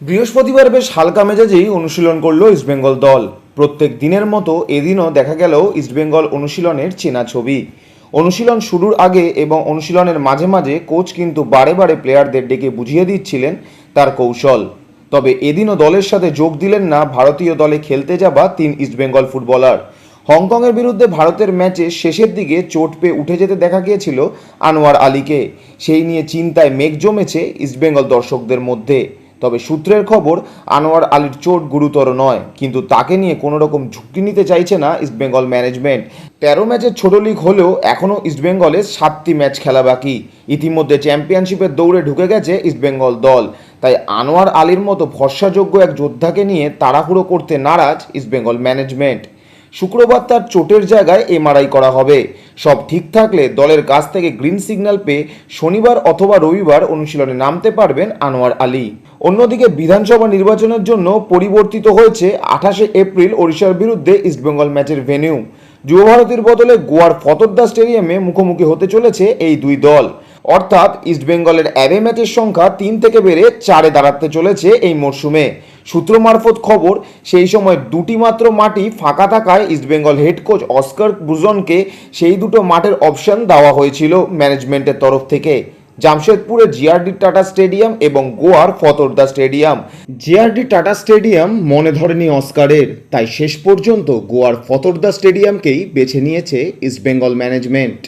বৃহস্পতিবার বেশ হালকা মেজাজেই অনুশীলন করল ইস্টবেঙ্গল দল। প্রত্যেক দিনের মতো এদিনও দেখা গেল ইস্টবেঙ্গল অনুশীলনের চেনা ছবি। অনুশীলন শুরুর আগে এবং অনুশীলনের মাঝে মাঝে কোচ কিন্তু বারে বারে প্লেয়ারদের ডেকে বুঝিয়ে দিচ্ছিলেন তার কৌশল। তবে এদিনও দলের সাথে যোগ দিলেন না ভারতীয় দলে খেলতে যাওয়া 3 ইস্টবেঙ্গল ফুটবলার। হংকংয়ের বিরুদ্ধে ভারতের ম্যাচে শেষের দিকে চোট পেয়ে উঠে যেতে দেখা গিয়েছিল আনোয়ার আলীকে। সেই নিয়ে চিন্তায় মেঘ জমেছে ইস্টবেঙ্গল দর্শকদের মধ্যে। তবে সূত্রের খবর, আনোয়ার আলীর চোট গুরুতর নয়, কিন্তু তাকে নিয়ে কোনো রকম ঝুঁকি নিতে চাইছে না ইস্টবেঙ্গল ম্যানেজমেন্ট। 13 ম্যাচের ছোট লিগ হলেও এখনও ইস্টবেঙ্গলের 7টি ম্যাচ খেলা বাকি। ইতিমধ্যে চ্যাম্পিয়নশিপের দৌড়ে ঢুকে গেছে ইস্টবেঙ্গল দল। তাই আনোয়ার আলীর মতো ভরসাযোগ্য এক যোদ্ধাকে নিয়ে তাড়াহুড়ো করতে নারাজ ইস্টবেঙ্গল ম্যানেজমেন্ট। শুক্রবার তার চোটের জায়গায় এমআরআই করা হবে। সব ঠিক থাকলে দলের কাছ থেকে গ্রিন সিগন্যাল পেয়ে শনিবার অথবা রবিবার অনুশীলনে নামতে পারবেন আনোয়ার আলী। অন্যদিকে বিধানসভা নির্বাচনের জন্য পরিবর্তিত হয়েছে 28 এপ্রিল ওড়িশার বিরুদ্ধে ইস্টবেঙ্গল ম্যাচের ভেন্যু। যুবভারতীর বদলে গোয়ার ফতোরদা স্টেডিয়ামে মুখোমুখি হতে চলেছে এই দুই দল। অর্থাৎ ইস্টবেঙ্গলের অ্যাওয়ে ম্যাচের সংখ্যা 3 থেকে বেড়ে 4-এ দাঁড়াতে চলেছে এই মরশুমে। সূত্র মারফত খবর, সেই সময় দুটি মাত্র মাঠই ফাঁকা থাকায় ইস্টবেঙ্গল হেড কোচ অস্কার ব্রুজনকে সেই দুটো মাঠের অপশন দেওয়া হয়েছিল ম্যানেজমেন্টের তরফ থেকে। জামশেদপুরের জিআরডি টাটা স্টেডিয়াম এবং গোয়ার Fatorda stadium. GRD tata stadium মনে ধরেনি অস্কারের, তাই শেষ পর্যন্ত গোয়ার ফতোরদা স্টেডিয়ামকেই বেছে নিয়েছে ইস্টবেঙ্গল ম্যানেজমেন্ট।